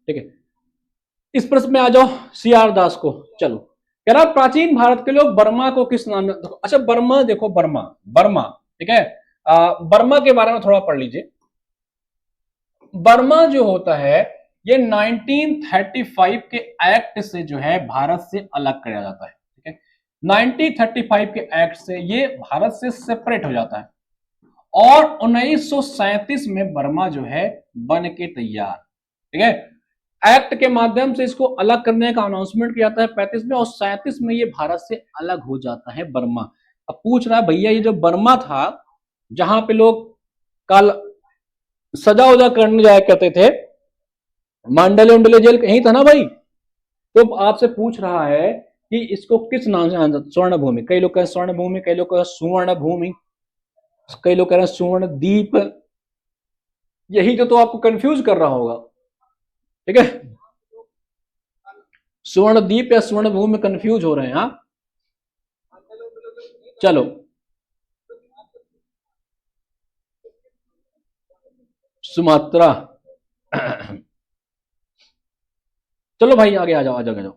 ठीक है, इस प्रश्न में आ जाओ सी आर दास को। चलो, कह रहा प्राचीन भारत के लोग बर्मा को किस नाम में, अच्छा बर्मा देखो, बर्मा बर्मा ठीक है, बर्मा के बारे में थोड़ा पढ़ लीजिए। बर्मा जो होता है ये 1935 के एक्ट से जो है भारत से अलग किया जाता है। ठीक है, 1935 के एक्ट से ये भारत से सेपरेट हो जाता है और 1937 में बर्मा जो है बन के तैयार। ठीक है, एक्ट के माध्यम से इसको अलग करने का अनाउंसमेंट किया जाता है 35 में और 37 में ये भारत से अलग हो जाता है बर्मा। अब पूछ रहा है भैया ये जो बर्मा था जहां पे लोग कल सजा उजा करने जाया करते थे, मांडले उंडले जेल कहीं था ना भाई, तो आपसे पूछ रहा है कि इसको किस नाम से जानते, स्वर्ण भूमि, कई लोग कहें स्वर्ण भूमि, कई लोग कहें सुवर्ण भूमि, कई लोग कह रहे हैं सुवर्ण द्वीप, यही तो आपको कंफ्यूज कर रहा होगा। ठीक है, स्वर्ण द्वीप या स्वर्ण भूमि में कंफ्यूज हो रहे हैं। हाँ चलो, सुमात्रा चलो भाई आगे आ जाओ, आ जाओ, आ जाओ।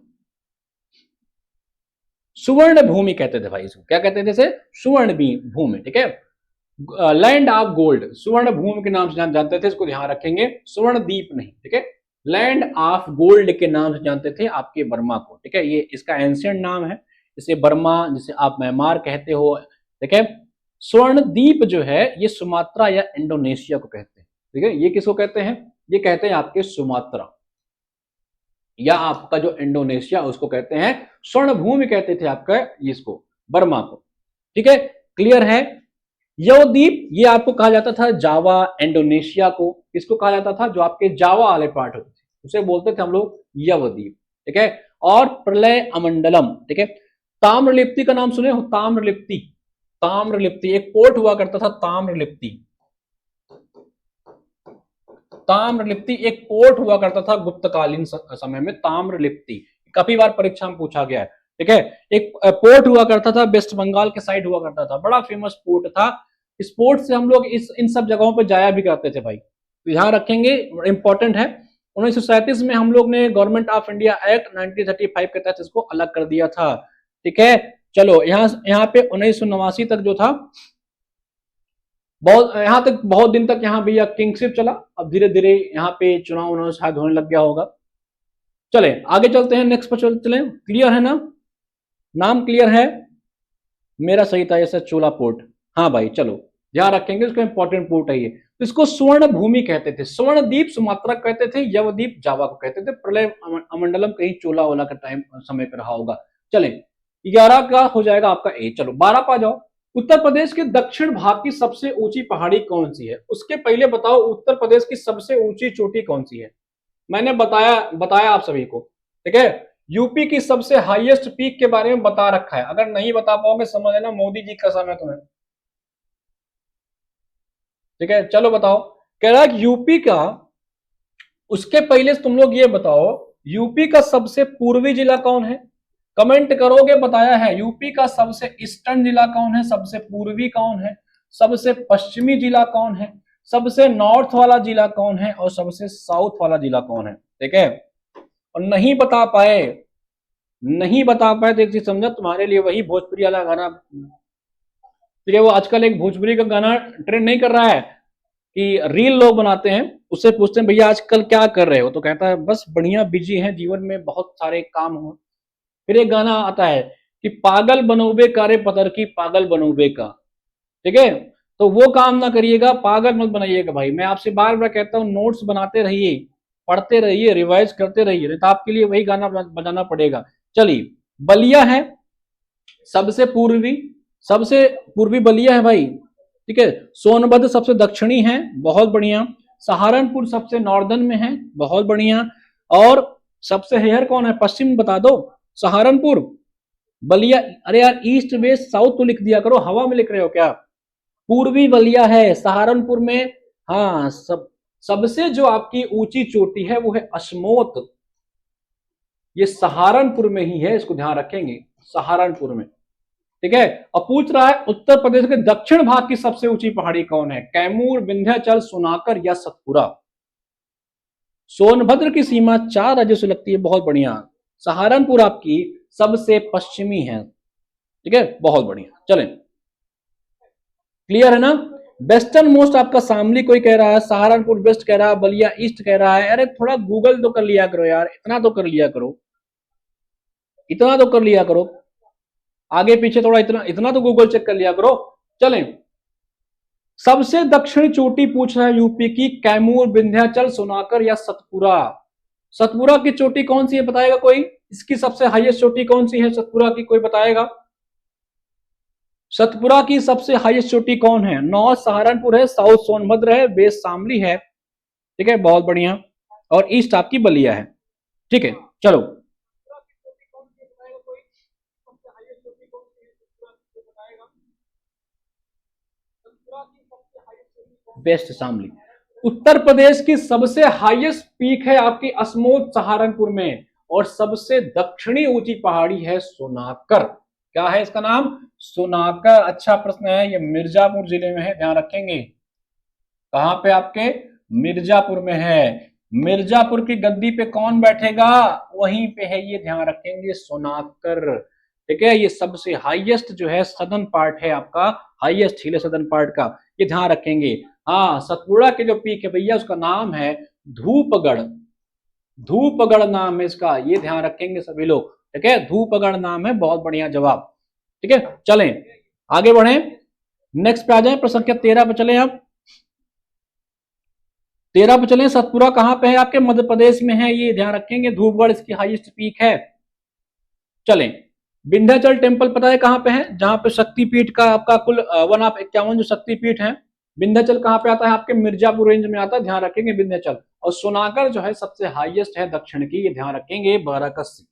सुवर्ण भूमि कहते थे भाई इसको, क्या कहते थे इसे, सुवर्ण भूमि। ठीक है, लैंड ऑफ गोल्ड सुवर्ण भूमि के नाम से जानते थे, इसको ध्यान रखेंगे, सुवर्ण द्वीप नहीं। ठीक है, लैंड ऑफ गोल्ड के नाम से जानते थे आपके बर्मा को। ठीक है, ये इसका एंशियंट नाम है, इसे बर्मा, जिसे आप म्यांमार कहते हो। ठीक है, स्वर्ण द्वीप जो है ये सुमात्रा या इंडोनेशिया को कहते हैं। ठीक है, ये किसको कहते हैं, ये कहते हैं आपके सुमात्रा या आपका जो इंडोनेशिया उसको कहते हैं स्वर्ण भूमि, कहते थे आपका इसको बर्मा को। ठीक है, क्लियर है। यवद्वीप ये आपको कहा जाता था जावा, इंडोनेशिया को किसको कहा जाता था, जो आपके जावा वाले पार्ट होते थे उसे बोलते थे हम लोग यवद्वीप। ठीक है, और प्रलय अमंडलम। ठीक है, ताम्रलिप्ति का नाम सुने हो, ताम्रलिप्ति, ताम्रलिप्ति एक पोर्ट हुआ करता था, ताम्रलिप्ति, ताम्रलिप्ति एक पोर्ट हुआ करता था गुप्तकालीन समय में, ताम्रलिप्ति काफी बार परीक्षा में पूछा गया है। ठीक है, एक पोर्ट हुआ करता था, वेस्ट बंगाल के साइड हुआ करता था, बड़ा फेमस पोर्ट था। इस पोर्ट से हम लोग इन सब जगहों पे जाया भी करते थे भाई, तो ध्यान रखेंगे, इंपॉर्टेंट है। 1937 में हम लोग ने गवर्नमेंट ऑफ इंडिया एक्ट 1935 के तहत इसको अलग कर दिया था। ठीक है, चलो यहाँ पे 1989 तक जो था, बहुत यहां तक बहुत दिन तक यहाँ भैया किंगशिप चला, अब धीरे धीरे यहाँ पे चुनाव शायद होने लग गया होगा। चले आगे चलते हैं, नेक्स्ट पर चले, क्लियर है ना, नाम क्लियर है, मेरा सही था ऐसा चोला पोर्ट। हाँ भाई चलो ध्यान रखेंगे, इसको इंपॉर्टेंट पोर्ट है ये। तो इसको स्वर्ण भूमि कहते थे, स्वर्ण द्वीप सुमात्रा कहते थे, यवद्वीप जावा को कहते थे, प्रलय अमंडलम कहीं चोला ओला का टाइम समय पर रहा होगा। चले 11 का हो जाएगा आपका ए। चलो 12 पा जाओ, उत्तर प्रदेश के दक्षिण भाग की सबसे ऊंची पहाड़ी कौन सी है। उसके पहले बताओ उत्तर प्रदेश की सबसे ऊंची चोटी कौन सी है, मैंने बताया आप सभी को। ठीक है, यूपी की सबसे हाईएस्ट पीक के बारे में बता रखा है, अगर नहीं बता पाओगे समझ लेना मोदी जी का समय तुम्हें। ठीक है, चलो बताओ, कह रहा है यूपी का, उसके पहले तुम लोग ये बताओ यूपी का सबसे पूर्वी जिला कौन है, कमेंट करोगे बताया है। यूपी का सबसे ईस्टर्न जिला कौन है, सबसे पूर्वी कौन है, सबसे पश्चिमी जिला कौन है, सबसे नॉर्थ वाला जिला कौन है और सबसे साउथ वाला जिला कौन है। ठीक है, और नहीं बता पाए, नहीं बता पाए तो एक चीज समझा, तुम्हारे लिए वही भोजपुरी वाला गाना, तो वो आजकल एक भोजपुरी का गाना ट्रेंड नहीं कर रहा है कि रील लोग बनाते हैं, उससे पूछते हैं भैया आजकल क्या कर रहे हो, तो कहता है बस बढ़िया बिजी है जीवन में, बहुत सारे काम हो। फिर एक गाना आता है कि पागल बनोबे का रे पतर की, पागल बनोबे का। ठीक है, तो वो काम ना करिएगा, पागल मत बनाइएगा भाई, मैं आपसे बार बार कहता हूँ नोट्स बनाते रहिए, पढ़ते रहिए, रिवाइज करते रहिए, नहीं तो आपके लिए वही गाना बजाना पड़ेगा। चलिए, बलिया है सबसे पूर्वी, सबसे पूर्वी बलिया है भाई। ठीक है, सोनभद्र सबसे दक्षिणी है, बहुत बढ़िया, सहारनपुर सबसे नॉर्दर्न में है, बहुत बढ़िया, और सबसे हेयर कौन है, पश्चिम बता दो, सहारनपुर, बलिया, अरे यार ईस्ट वेस्ट साउथ तो लिख दिया करो, हवा में लिख रहे हो क्या, पूर्वी बलिया है सहारनपुर में। हाँ, सबसे जो आपकी ऊंची चोटी है वो है अश्मोत, ये सहारनपुर में ही है, इसको ध्यान रखेंगे, सहारनपुर में। ठीक है, और पूछ रहा है उत्तर प्रदेश के दक्षिण भाग की सबसे ऊंची पहाड़ी कौन है, कैमूर, विंध्याचल, सोनाकर या सतपुरा। सोनभद्र की सीमा 4 राज्यों से लगती है, बहुत बढ़िया। सहारनपुर आपकी सबसे पश्चिमी है, ठीक है, बहुत बढ़िया। चलें, क्लियर है ना। वेस्टर्न मोस्ट आपका शामली कोई कह रहा है, सहारनपुर वेस्ट कह रहा है, बलिया ईस्ट कह रहा है। अरे थोड़ा गूगल तो कर लिया करो यार, इतना तो कर लिया करो, इतना तो कर लिया करो, आगे पीछे थोड़ा इतना इतना तो गूगल चेक कर लिया करो। चलें, सबसे दक्षिणी चोटी पूछ रहा है यूपी की, कैमूर, विंध्याचल, सोनाकर या सतपुरा। सतपुरा की चोटी कौन सी है बताएगा कोई? इसकी सबसे हाईएस्ट चोटी कौन सी है सतपुरा की, कोई बताएगा? सतपुरा की सबसे हाईएस्ट चोटी कौन है? नॉर्थ सहारनपुर है, साउथ सोनभद्र है, वेस्ट शामली है, ठीक है, बहुत बढ़िया, और ईस्ट आपकी बलिया है, ठीक है। चलो, वेस्ट शामली। उत्तर प्रदेश की सबसे हाईएस्ट पीक है आपकी असमोद सहारनपुर में, और सबसे दक्षिणी ऊंची पहाड़ी है सोनाकर। क्या है इसका नाम? सोनाकर। अच्छा प्रश्न है, ये मिर्जापुर जिले में है, ध्यान रखेंगे। कहां पे आपके? मिर्जापुर में है। मिर्जापुर की गद्दी पे कौन बैठेगा? वहीं पे है, ये ध्यान रखेंगे, सोनाकर, ठीक है। ये सबसे हाईएस्ट जो है सदर्न पार्ट है आपका, हाईएस्ट हिल है सदर्न पार्ट का, ये ध्यान रखेंगे। हाँ, सतपुड़ा के जो पीक है भैया उसका नाम है धूपगढ़। धूपगढ़ नाम है इसका, ये ध्यान रखेंगे सभी लोग, ठीक है, धूपगढ़ नाम है, बहुत बढ़िया जवाब, ठीक है। चलें आगे बढ़े, नेक्स्ट पे आ जाए, प्रश्न संख्या 13 पे चले आप। 13 पे चले। सतपुरा कहां पे है आपके? मध्य प्रदेश में है, ये ध्यान रखेंगे, धूपगढ़ इसकी हाईएस्ट पीक है। चलें, विंध्याचल टेम्पल पता है कहां पे है? जहां पे शक्तिपीठ का आपका कुल 151 जो शक्तिपीठ है, विंध्याचल कहां पे आता है आपके? मिर्जापुर रेंज में आता है, ध्यान रखेंगे विंध्याचल। और सोनाकर जो है सबसे हाईएस्ट है दक्षिण की, ये ध्यान रखेंगे, बाराकस्सी।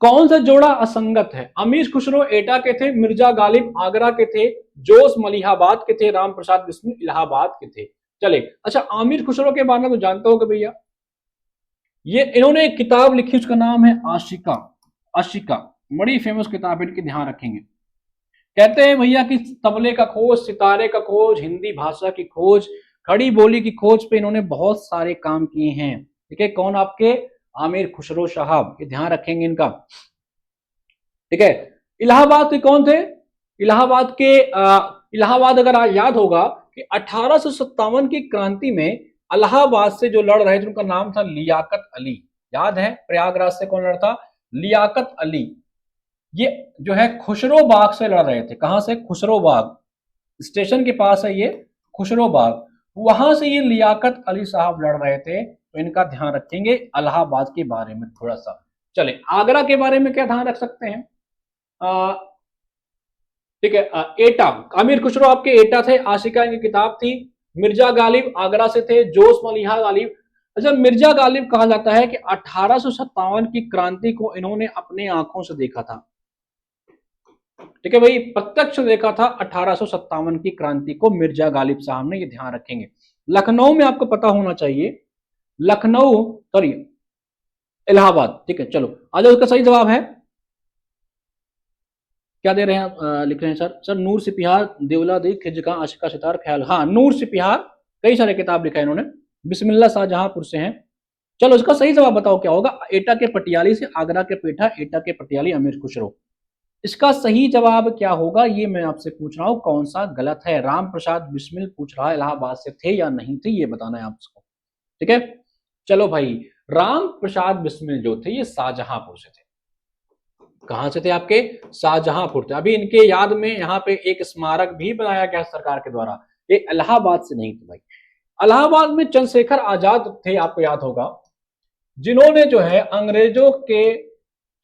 कौन सा जोड़ा असंगत है? अमीर खुसरो एटा के थे, मिर्जा गालिब आगरा के थे, जोश मलिहाबाद के थे, राम प्रसाद बिस्मिल इलाहाबाद के थे। चले, अच्छा आमिर खुसरो के बारे में तो जानते हो भैया, ये इन्होंने एक किताब लिखी, उसका नाम है आशिका। आशिका बड़ी फेमस किताब है इनकी, ध्यान रखेंगे। कहते हैं भैया कि तबले का खोज, सितारे का खोज, हिंदी भाषा की खोज, खड़ी बोली की खोज पे इन्होंने बहुत सारे काम किए हैं, ठीक है। कौन? आपके आमिर खुसरो साहब, ये ध्यान रखेंगे इनका, ठीक है। इलाहाबाद के कौन थे? इलाहाबाद के इलाहाबाद अगर याद होगा कि 1857 की क्रांति में इलाहाबाद से जो लड़ रहे थे उनका नाम था लियाकत अली, याद है? प्रयागराज से कौन लड़ता? लियाकत अली। ये जो है खुसरो बाग से लड़ रहे थे। कहां से? खुसरो बाग स्टेशन के पास है ये, खुसरो बाग, वहां से ये लियाकत अली साहब लड़ रहे थे, तो इनका ध्यान रखेंगे। इलाहाबाद के बारे में थोड़ा सा चले, आगरा के बारे में क्या ध्यान रख सकते हैं? ठीक है, एटा, आमिर खुसरो आपके एटा थे, आशिका इनकी किताब थी। मिर्जा गालिब आगरा से थे, जोश मलिहा गालिब। अच्छा, मिर्जा गालिब कहा जाता है कि 1857 की क्रांति को इन्होंने अपने आंखों से देखा था, ठीक है भाई, प्रत्यक्ष देखा था 1857 की क्रांति को मिर्जा गालिब साहब ने, ये ध्यान रखेंगे। लखनऊ में आपको पता होना चाहिए, लखनऊ सॉरी इलाहाबाद, ठीक है। चलो आ जाओ, उसका सही जवाब है क्या दे रहे हैं? लिख रहे हैं सर नूर सिपिहार, देवला दी, खिजका, आशिका सितार, ख्याल। हाँ, नूर सिपिहार, कई सारे किताब लिखा है इन्होंने। बिस्मिल्लाह शाहजहांपुर से हैं। चलो इसका सही जवाब बताओ क्या होगा? एटा के पटियाली से, आगरा के पेठा, एटा के पटियाली, अमीर खुसरो। इसका सही जवाब क्या होगा ये मैं आपसे पूछ रहा हूं, कौन सा गलत है? राम प्रसाद बिस्मिल पूछ रहा है, इलाहाबाद से थे या नहीं थे, ये बताना है आपको, ठीक है। चलो भाई, राम प्रसाद बिस्मिल जो थे ये शाहजहांपुर से थे। कहां से थे आपके? शाहजहांपुर थे। अभी इनके याद में यहाँ पे एक स्मारक भी बनाया गया सरकार के द्वारा, ये इलाहाबाद से नहीं थे भाई। इलाहाबाद में चंद्रशेखर आजाद थे, आपको याद होगा, जिन्होंने जो है अंग्रेजों के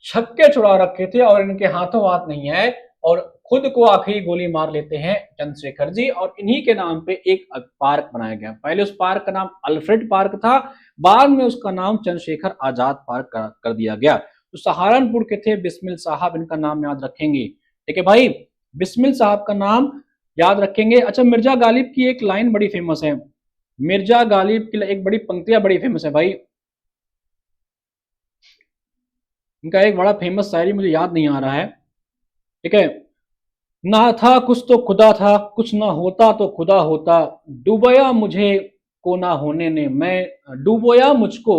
छक्के छुड़ा रखे थे, और इनके हाथों हाथ नहीं है, और खुद को आखिरी गोली मार लेते हैं चंद्रशेखर जी, और इन्हीं के नाम पे एक पार्क बनाया गया। पहले उस पार्क का नाम अल्फ्रेड पार्क था, बाद में उसका नाम चंद्रशेखर आजाद पार्क कर दिया गया। तो सहारनपुर के थे बिस्मिल साहब, इनका नाम याद रखेंगे, ठीक है भाई, बिस्मिल साहब का नाम याद रखेंगे। अच्छा, मिर्जा गालिब की एक लाइन बड़ी फेमस है, मिर्जा गालिब की एक बड़ी पंक्तियां बड़ी फेमस है भाई, इनका एक बड़ा फेमस शायरी मुझे याद नहीं आ रहा है, ठीक है। ना था कुछ तो खुदा था, कुछ ना होता तो खुदा होता, डूबया मुझे को ना होने ने, मैं डूबोया मुझको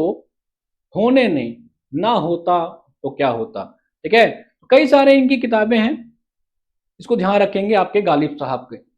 होने ने, ना होता तो क्या होता। ठीक है, कई सारे इनकी किताबें हैं, इसको ध्यान रखेंगे आपके गालिब साहब के।